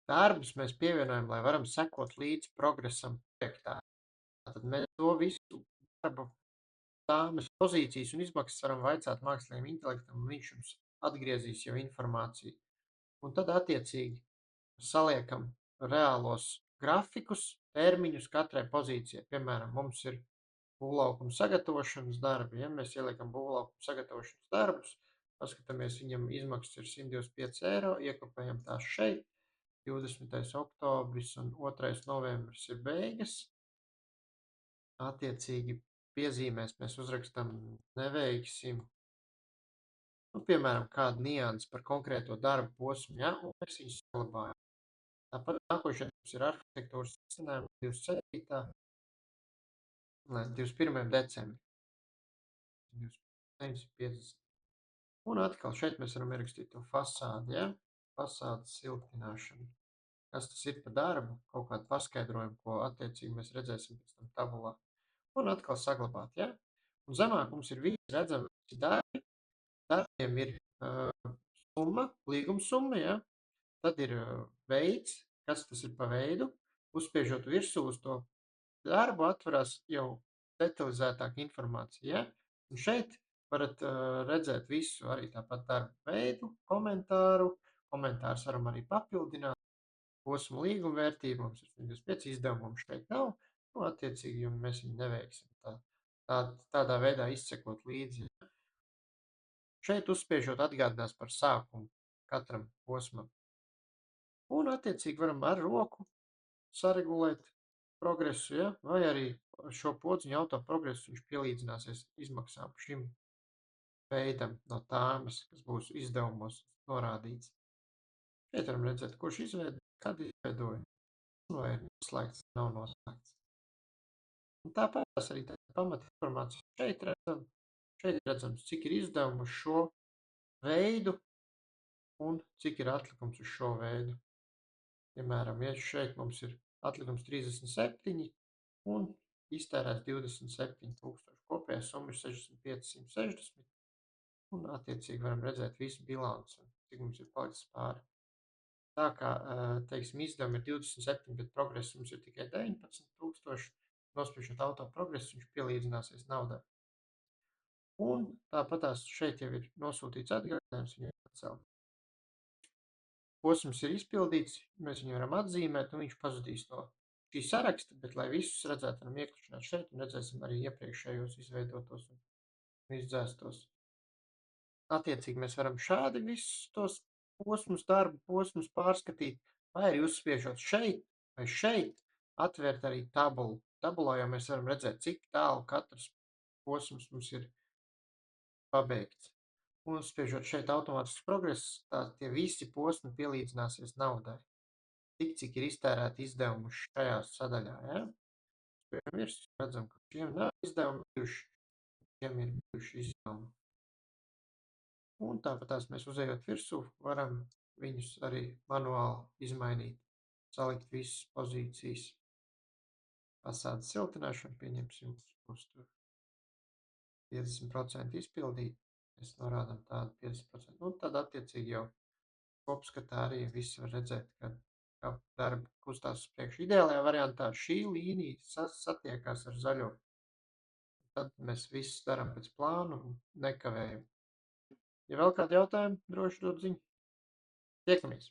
darbus mēs pievienojam, lai varam sekot līdz progresam projektā. Tātad mēs to visu darbu tāmas pozīcijas un izmaksas varam vaicāt mākslīgajam intelektam, un viņš jums atgriezīs jau informāciju. Un tad attiecīgi saliekam reālos grafikus, termiņus katrai pozīcijai. Piemēram, mums ir būvlaukuma sagatavošanas darbi. Ja mēs ieliekam būvlaukuma sagatavošanas darbus, paskatāmies, viņam izmaksas ir 125 eiro, iekopējam tās šeit. 20. oktobris un 2. novembris ir beigas. Attiecīgi piezīmēs mēs uzrakstam neveiksim, piemēram, kādu niansi par konkrēto darbu posmu, ja, un mēs viņus saglabājam. Tāpat nākošais mums ir arhitektūras secinājums 27. 21. decembrim. 950. Un atkal šeit mēs varam ierakstīt to fasādi, ja, fasādes siltināšanu. Kas tas ir par darbu, kaut kādu paskaidrojumu, ko attiecīgi mēs redzēsim pēc tam tabulā. Un atkal saglabāt, ja. Un zemāk mums ir visi redzami darbi. Darbiem ir summa, līguma summa, ja. Tad ir veids, kas tas ir pa veidu. Uzspiežot virsū uz to darbu atverās jau detalizētāka informācija, ja. Un šeit varat redzēt visu, arī tāpat darbu veidu, komentāru. Komentārus varam arī papildināt. Posmu līguma vērtību mums ir 25, izdevumu mums šeit nav. Nu, attiecīgi, jo mēs viņu neveiksim tādā veidā izsekot līdzi. Šeit uzspiežot atgādinās par sākumu katram posmam. Un attiecīgi varam ar roku saregulēt progresu, ja? Vai arī šo podziņu auto progresu viņš pielīdzināsies izmaksām šim veidam no tāmas, kas būs izdevumos norādīts. Šeit varam redzēt, kurš izveidoja, kad izveidoja, vai ir noslēgts, nav noslēgts. Un tāpēc arī tā pamata informācija šeit redzam. Šeit redzams, cik ir izdevumu uz šo veidu un cik ir atlikums uz šo veidu. Piemēram, ja šeit mums ir atlikums 37 un iztērēts 27 000. Kopējā summa ir 6560. Un attiecīgi varam redzēt visu bilanci, cik mums ir palicis pāri. Tā kā, teiksim, izdevumi ir 27, bet progress mums ir tikai 19 000, nospiežot auto progresu, viņš pielīdzināsies naudai. Un tāpatās šeit jau ir nosūtīts atgādinājums, viņu atcelt. Posms ir izpildīts, mēs viņu varam atzīmēt, un viņš pazudīs no šī saraksta, bet, lai visus redzētu, varam ieklišķināt šeit, un redzēsim arī iepriekšējos izveidotos un izdzēstos. Attiecīgi mēs varam šādi visus tos posmus, darbu posmus pārskatīt, vai arī uzspiežot šeit vai šeit, atvērt arī tabulu. Tabulā jau mēs varam redzēt, cik tālu katrs posms mums ir pabeigts. Un uzspiežot šeit automātisks progress, tie visi posmi pielīdzināsies naudai. Tik, cik ir iztērēti izdevumi šajā sadaļā, ja? Spiežam virs, redzam, ka šiem nav izdevumi bijuši, šiem ir bijuši izdevumi. Un tāpatās mēs uzejot virsū varam viņus arī manuāli izmainīt, salikt visas pozīcijas. Fasādes siltināšana, pieņemsim, uz 50% izpildīt, mēs norādām tādu 50%, un tad attiecīgi jau kopskatā arī visi var redzēt, ka darbi kustās uz priekšu. Ideālajā variantā šī līnija satiekās ar zaļo. Tad mēs visus darām pēc plānu un nekavējam. Ja vēl kādi jautājumi, droši dod ziņu. Tiekamies!